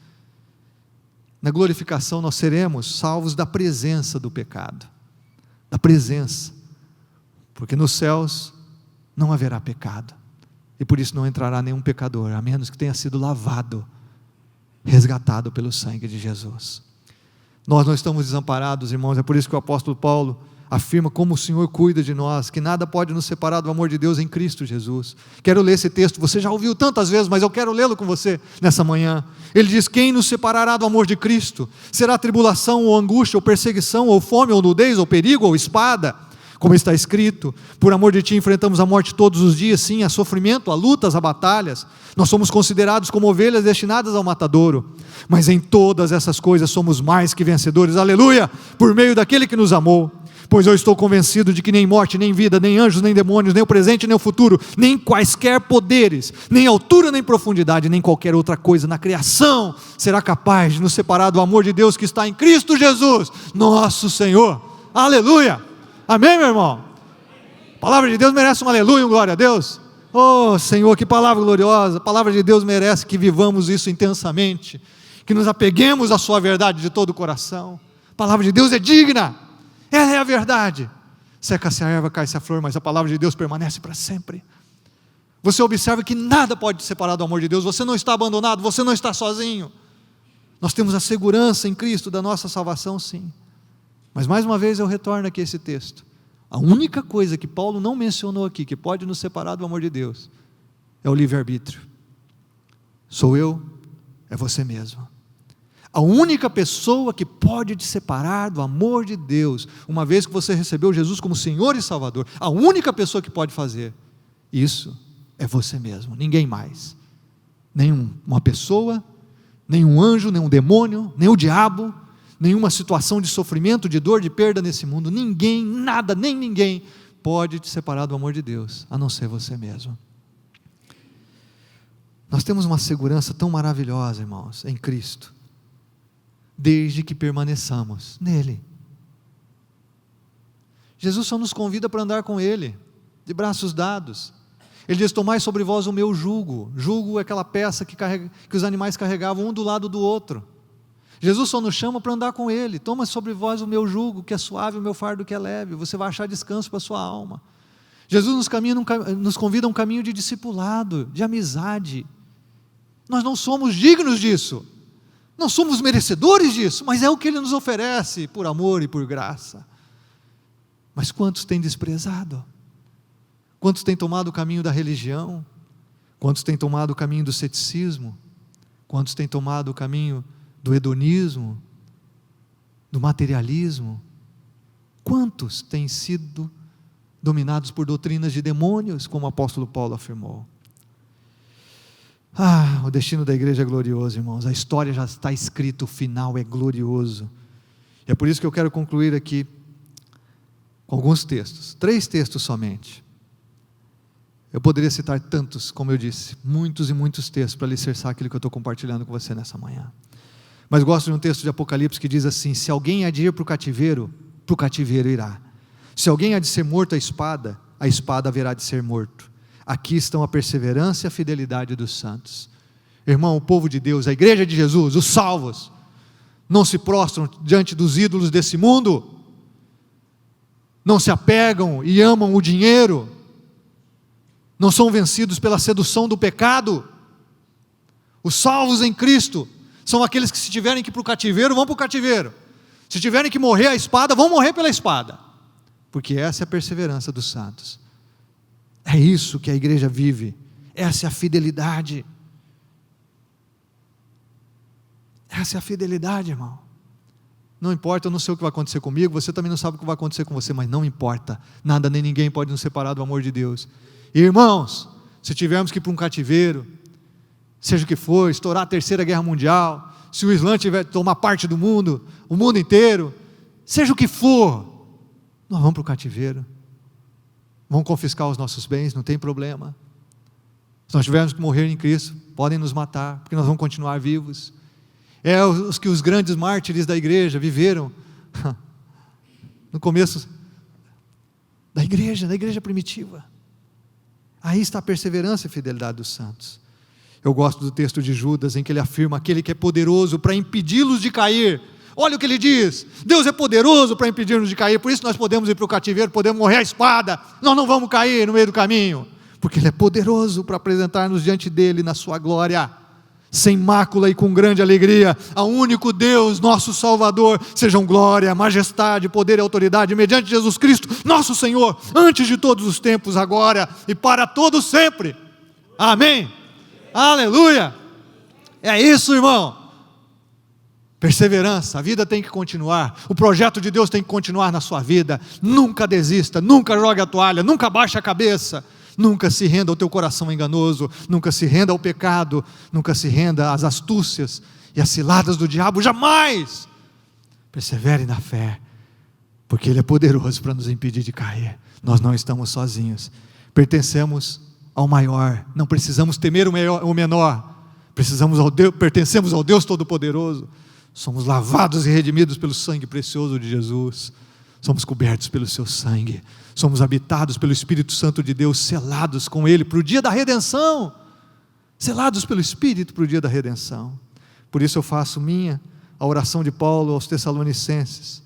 A: Na glorificação nós seremos salvos da presença do pecado, da presença, porque nos céus não haverá pecado, e por isso não entrará nenhum pecador, a menos que tenha sido lavado, resgatado pelo sangue de Jesus. Nós não estamos desamparados, irmãos, é por isso que o apóstolo Paulo afirma como o Senhor cuida de nós, que nada pode nos separar do amor de Deus em Cristo Jesus. Quero ler esse texto, você já ouviu tantas vezes, mas eu quero lê-lo com você nessa manhã. Ele diz, quem nos separará do amor de Cristo? Será tribulação, ou angústia, ou perseguição, ou fome, ou nudez, ou perigo, ou espada? Como está escrito, por amor de ti enfrentamos a morte todos os dias, sim, há sofrimento, há lutas, há batalhas. Nós somos considerados como ovelhas destinadas ao matadouro, mas em todas essas coisas somos mais que vencedores, aleluia, por meio daquele que nos amou. Pois eu estou convencido de que nem morte, nem vida, nem anjos, nem demônios, nem o presente, nem o futuro, nem quaisquer poderes, nem altura, nem profundidade, nem qualquer outra coisa na criação será capaz de nos separar do amor de Deus que está em Cristo Jesus, nosso Senhor, aleluia, amém, meu irmão? A palavra de Deus merece um aleluia, um glória a Deus. Oh Senhor, que palavra gloriosa, a palavra de Deus merece que vivamos isso intensamente, que nos apeguemos à sua verdade de todo o coração. palavra de Deus é digna, ela é a verdade. Seca-se a erva, cai-se a flor, mas a palavra de Deus permanece para sempre. Você observa que nada pode te separar do amor de Deus, você não está abandonado, você não está sozinho. Nós temos a segurança em Cristo da nossa salvação, sim. Mas mais uma vez eu retorno aqui a esse texto. A única coisa que Paulo não mencionou aqui, que pode nos separar do amor de Deus, é o livre-arbítrio. Sou eu, é você mesmo. A única pessoa que pode te separar do amor de Deus, uma vez que você recebeu Jesus como Senhor e Salvador, a única pessoa que pode fazer isso é você mesmo, ninguém mais. Nenhuma pessoa, nenhum anjo, nenhum demônio, nem o diabo, nenhuma situação de sofrimento, de dor, de perda nesse mundo. Ninguém, nada, nem ninguém pode te separar do amor de Deus, a não ser você mesmo. Nós temos uma segurança tão maravilhosa, irmãos, em Cristo, desde que permaneçamos nele. Jesus só nos convida para andar com Ele, de braços dados. Ele diz: tomai sobre vós o meu jugo. Jugo é aquela peça que os animais carregavam um do lado do outro. Jesus só nos chama para andar com Ele. Toma sobre vós o meu jugo, que é suave, o meu fardo que é leve. Você vai achar descanso para a sua alma. Jesus nos convida a um caminho de discipulado, de amizade. Nós não somos dignos disso, não somos merecedores disso, mas é o que Ele nos oferece, por amor e por graça. Mas quantos têm desprezado? Quantos têm tomado o caminho da religião? Quantos têm tomado o caminho do ceticismo? Quantos têm tomado o caminho do hedonismo, do materialismo? Quantos têm sido dominados por doutrinas de demônios, como o apóstolo Paulo afirmou? O destino da igreja é glorioso, irmãos. A história já está escrita, o final é glorioso. E é por isso que eu quero concluir aqui com alguns textos, 3 textos somente. Eu poderia citar tantos, como eu disse, muitos e muitos textos para alicerçar aquilo que eu estou compartilhando com você nessa manhã. Mas gosto de um texto de Apocalipse que diz assim: se alguém há de ir para o cativeiro irá. Se alguém há de ser morto à espada haverá de ser morto. Aqui estão a perseverança e a fidelidade dos santos. Irmão, o povo de Deus, a igreja de Jesus, os salvos, não se prostram diante dos ídolos desse mundo, não se apegam e amam o dinheiro, não são vencidos pela sedução do pecado. Os salvos em Cristo são aqueles que, se tiverem que ir para o cativeiro, vão para o cativeiro. Se tiverem que morrer à espada, vão morrer pela espada, porque essa é a perseverança dos santos. É isso que a igreja vive, essa é a fidelidade. Essa é a fidelidade, irmão. Não importa, eu não sei o que vai acontecer comigo, você também não sabe o que vai acontecer com você, mas não importa, nada nem ninguém pode nos separar do amor de Deus. Irmãos, se tivermos que ir para um cativeiro, seja o que for, estourar a terceira guerra mundial, se o Islã tiver que tomar parte do mundo, o mundo inteiro, seja o que for, nós vamos para o cativeiro, vão confiscar os nossos bens, não tem problema. Se nós tivermos que morrer em Cristo, podem nos matar, porque nós vamos continuar vivos. É os que os grandes mártires da igreja viveram no começo da igreja primitiva. Aí está a perseverança e a fidelidade dos santos. Eu gosto do texto de Judas, em que ele afirma: aquele que é poderoso para impedi-los de cair. Olha o que ele diz: Deus é poderoso para impedir-nos de cair, por isso nós podemos ir para o cativeiro, podemos morrer à espada, nós não vamos cair no meio do caminho, porque Ele é poderoso para apresentar-nos diante dEle na sua glória, sem mácula e com grande alegria. Ao único Deus, nosso Salvador, sejam glória, majestade, poder e autoridade, mediante Jesus Cristo, nosso Senhor, antes de todos os tempos, agora e para todos sempre. Amém. Aleluia. É isso, irmão. Perseverança, a vida tem que continuar, o projeto de Deus tem que continuar na sua vida. Nunca desista, nunca jogue a toalha, nunca baixe a cabeça, nunca se renda ao teu coração enganoso, nunca se renda ao pecado, nunca se renda às astúcias e às ciladas do diabo, jamais. Persevere na fé, porque Ele é poderoso para nos impedir de cair. Nós não estamos sozinhos, pertencemos ao maior, não precisamos temer o menor, pertencemos ao Deus Todo-Poderoso. Somos lavados e redimidos pelo sangue precioso de Jesus, somos cobertos pelo seu sangue, somos habitados pelo Espírito Santo de Deus, selados com Ele para o dia da redenção, selados pelo Espírito para o dia da redenção. Por isso eu faço minha a oração de Paulo aos Tessalonicenses.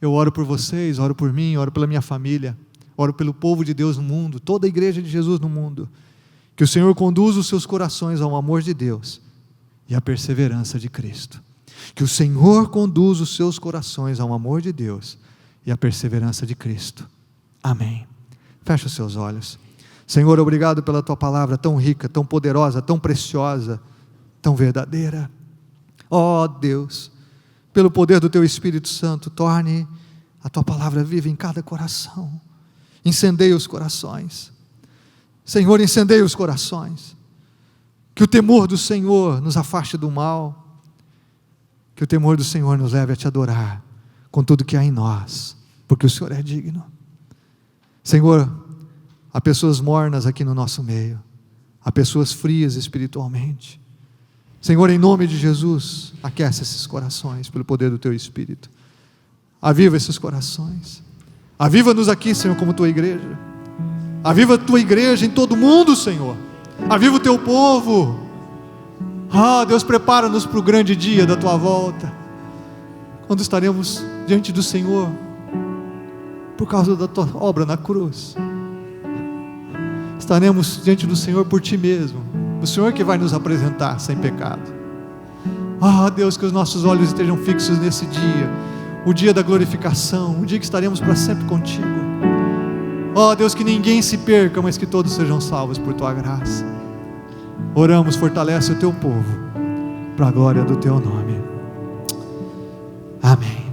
A: Eu oro por vocês, oro por mim, oro pela minha família, oro pelo povo de Deus no mundo, toda a igreja de Jesus no mundo, que o Senhor conduza os seus corações ao amor de Deus e à perseverança de Cristo. Que o Senhor conduza os seus corações ao amor de Deus e à perseverança de Cristo. Amém. Feche os seus olhos. Senhor, obrigado pela Tua palavra tão rica, tão poderosa, tão preciosa, tão verdadeira. Ó Deus, pelo poder do Teu Espírito Santo, torne a Tua palavra viva em cada coração. Incendeie os corações. Senhor, incendeie os corações. Que o temor do Senhor nos afaste do mal. Que o temor do Senhor nos leve a Te adorar com tudo que há em nós, porque o Senhor é digno. Senhor, há pessoas mornas aqui no nosso meio, há pessoas frias espiritualmente. Senhor, em nome de Jesus, aquece esses corações pelo poder do Teu Espírito. Aviva esses corações. Aviva-nos aqui, Senhor, como Tua igreja. Aviva a Tua igreja em todo o mundo, Senhor. Aviva o Teu povo. Deus, prepara-nos para o grande dia da Tua volta, quando estaremos diante do Senhor, por causa da Tua obra na cruz. Estaremos diante do Senhor por Ti mesmo, o Senhor que vai nos apresentar sem pecado. Deus, que os nossos olhos estejam fixos nesse dia, o dia da glorificação, o dia que estaremos para sempre contigo. Deus, que ninguém se perca, mas que todos sejam salvos por Tua graça. Oramos, fortalece o Teu povo, para a glória do Teu nome. Amém.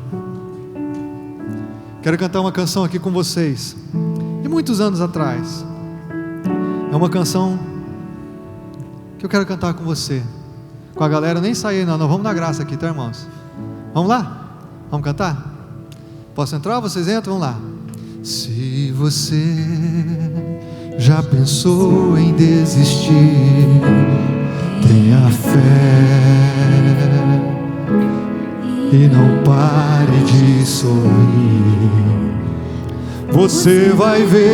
A: Quero cantar uma canção aqui com vocês, de muitos anos atrás. É uma canção que eu quero cantar com você, com a galera. Nem sair não, nós vamos na graça aqui, tá, irmãos? Vamos lá? Vamos cantar? Posso entrar? Vocês entram? Vamos lá. Se você já pensou em desistir, tenha fé e não pare de sorrir. Você vai ver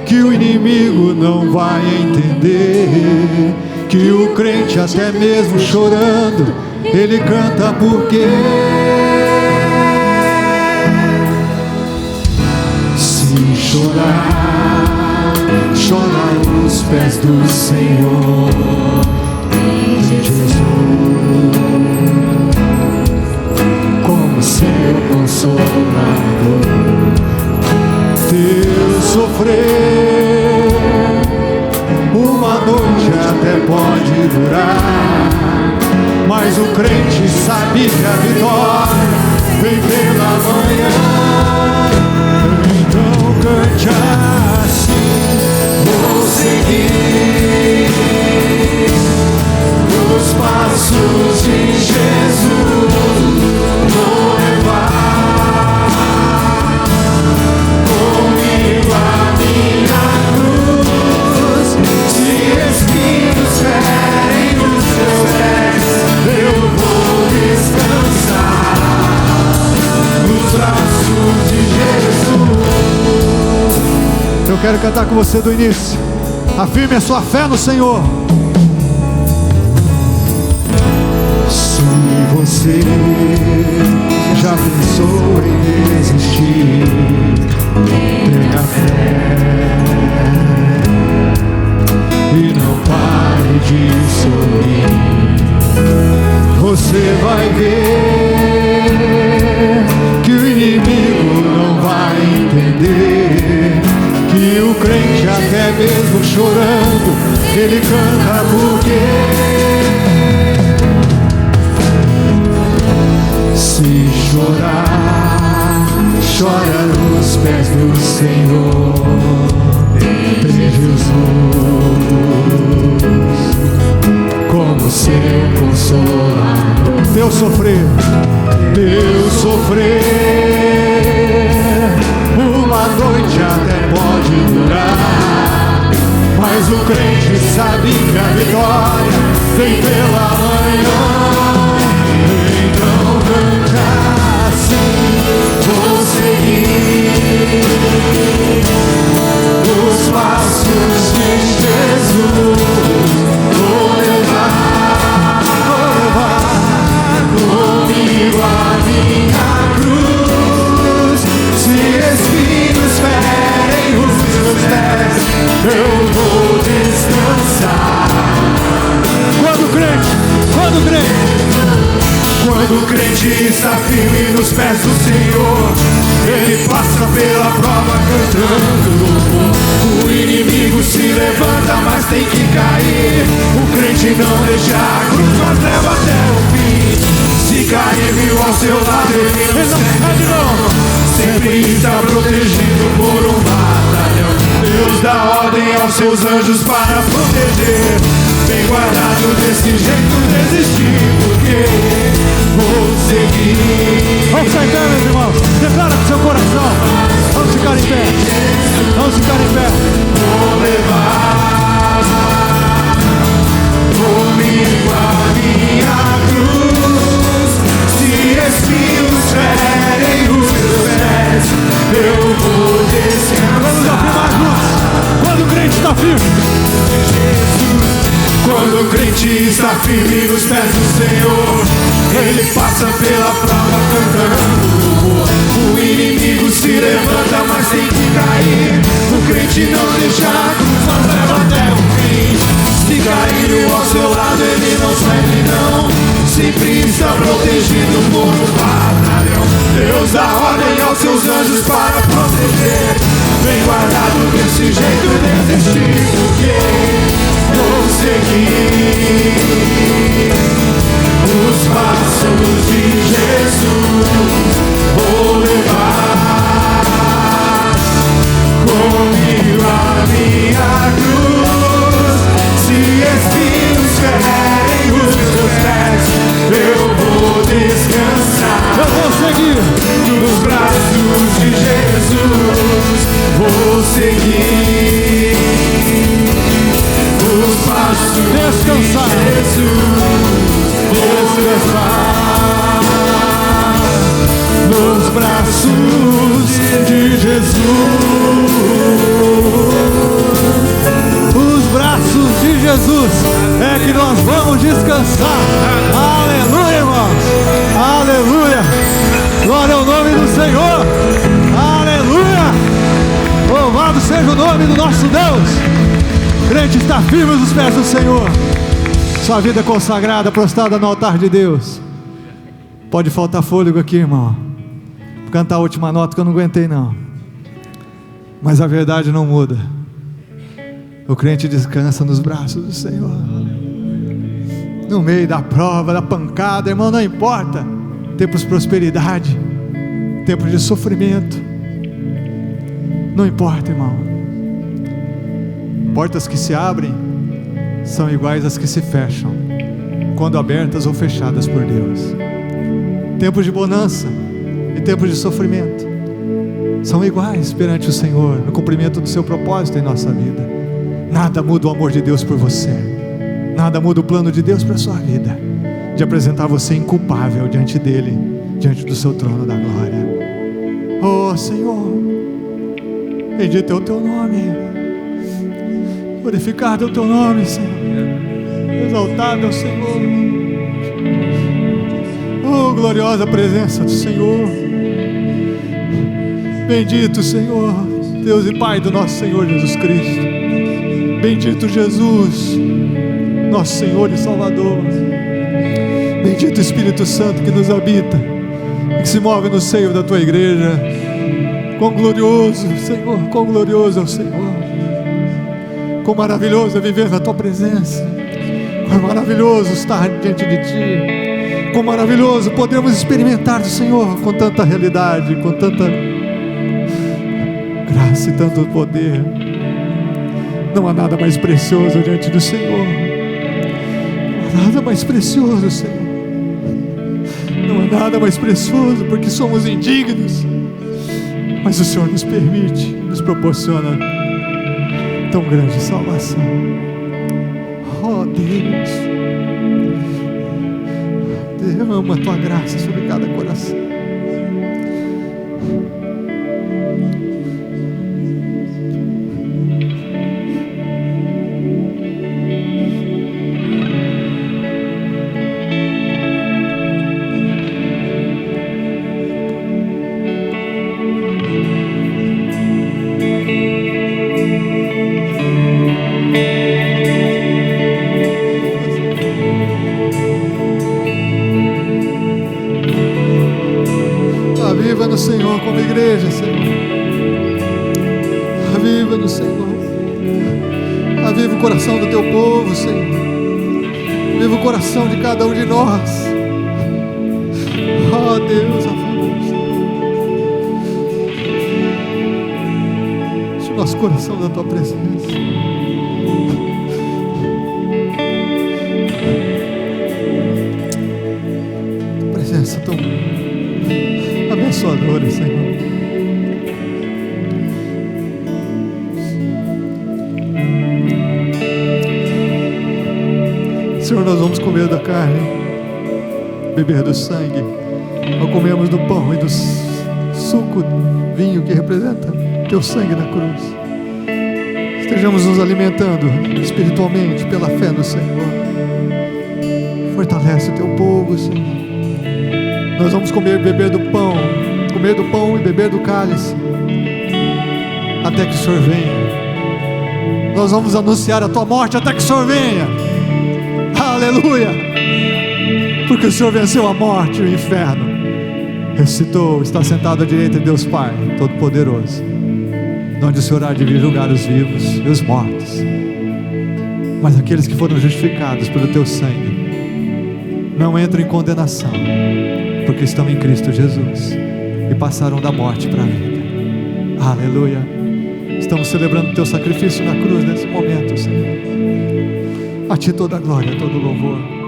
A: que o inimigo não vai entender, que o crente até mesmo chorando, ele canta porque se chorar, chora aos pés do Senhor, em Jesus, como seu consolador. Teu sofrer, uma noite até pode durar, mas o crente sabe que a vitória vem pela manhã. Então cante assim: vou seguir os passos de Jesus, vou levar comigo a minha cruz. Se espinhos ferem os seus pés, eu vou descansar nos braços de Jesus. Eu quero cantar com você do início. Afirme a sua fé no Senhor. Se você já pensou em desistir, tenha fé e não pare de sorrir. Você vai ver que o inimigo não vai entender, que o crente até mesmo chorando, ele canta porque se chorar, chora nos pés do Senhor, em Jesus, como seu consolador. Teu sofrer, uma noite até pode durar, mas o crente sabe que a vitória vem pela manhã. Então canta assim: vou seguir os passos de Jesus, vou levar
B: Quando o crente está firme nos pés do Senhor, ele passa pela prova cantando. O inimigo se levanta, mas tem que cair. O crente não deixa a cruz, mas leva até o fim. Se cair, viu ao seu lado, ele não cede não. Sempre está protegido por um batalhão. Deus dá ordem aos seus anjos para proteger. Bem guardado, desse jeito desistir, porque vou seguir.
A: Vamos sair em pé, meus irmãos. Declara com seu coração. Vamos ficar em pé. Vamos ficar em pé.
B: Vou levar comigo a minha cruz. Se espinhos ferem os meus pés, eu vou descansar.
A: Vamos afirmar juntos. Quando o crente está firme.
B: Quando o crente está firme nos pés do Senhor, ele passa pela prova cantando. O inimigo se levanta, mas tem que cair. O crente não deixa a cruz, mas leva até o fim. Se cair ao seu lado, ele não cede não. Sempre está protegido por um batalhão. Deus dá ordem aos seus anjos para proteger. Bem guardado, desse jeito desistir, porque vou seguir os passos de Jesus. Vou levar comigo a minha cruz. Se espinhos ferem os meus pés, eu vou descansar.
A: Eu vou seguir
B: nos braços de Jesus. Vou seguir os passos
A: descansar.
B: de Jesus. Descansar nos braços de Jesus.
A: Os braços de Jesus é que nós vamos descansar. Aleluia, irmãos. Aleluia. Glória ao nome do Senhor. Aleluia. Louvado seja o nome do nosso Deus. O crente está firme nos pés do Senhor. Sua vida consagrada, prostrada no altar de Deus. Pode faltar fôlego aqui, irmão. Vou cantar a última nota que eu não aguentei não. Mas a verdade não muda. O crente descansa nos braços do Senhor. No meio da prova, da pancada, irmão, não importa. Tempos de prosperidade, tempos de sofrimento, não importa, irmão. Portas que se abrem são iguais às que se fecham, quando abertas ou fechadas por Deus. Tempos de bonança e tempos de sofrimento são iguais perante o Senhor, no cumprimento do seu propósito em nossa vida. Nada muda o amor de Deus por você. Nada muda o plano de Deus para a sua vida, de apresentar você inculpável diante dEle, diante do seu trono da glória. Oh Senhor, bendito é o teu nome, glorificado é o teu nome, Senhor, exaltado é o Senhor. Oh, gloriosa presença do Senhor. Bendito Senhor, Deus e Pai do nosso Senhor Jesus Cristo. Bendito Jesus, nosso Senhor e Salvador. Bendito Espírito Santo que nos habita e que se move no seio da tua igreja. Quão glorioso, Senhor, quão glorioso é o Senhor. Quão maravilhoso é viver na tua presença. Quão maravilhoso estar diante de ti. Quão maravilhoso podemos experimentar do Senhor com tanta realidade, com tanta graça e tanto poder. Não há nada mais precioso diante do Senhor. Não há nada mais precioso, Senhor. Não há nada mais precioso, porque somos indignos, mas o Senhor nos permite, nos proporciona tão grande salvação. Oh Deus, derrama a tua graça sobre cada coração. no Senhor como igreja, Senhor. Aviva-nos, Senhor. Aviva o coração do teu povo, Senhor. Aviva o coração de cada um de nós. Oh Deus, aviva-nos. Enche o nosso coração da tua presença. Presença tão abençoadora, Senhor. Senhor, nós vamos comer da carne, beber do sangue. Nós comemos do pão e do suco, vinho que representa teu sangue na cruz. Estejamos nos alimentando espiritualmente pela fé no Senhor. Fortalece o teu povo, Senhor. Nós vamos comer e beber do pão e beber do cálice, até que o Senhor venha. Nós vamos anunciar a tua morte até que o Senhor venha. Aleluia! Porque o Senhor venceu a morte e o inferno, ressuscitou, está sentado à direita de Deus Pai Todo-Poderoso, onde o Senhor há de vir julgar os vivos e os mortos. Mas aqueles que foram justificados pelo teu sangue não entram em condenação, porque estão em Cristo Jesus e passaram da morte para a vida. Aleluia! Estamos celebrando o teu sacrifício na cruz nesse momento, Senhor. A ti toda a glória, todo o louvor.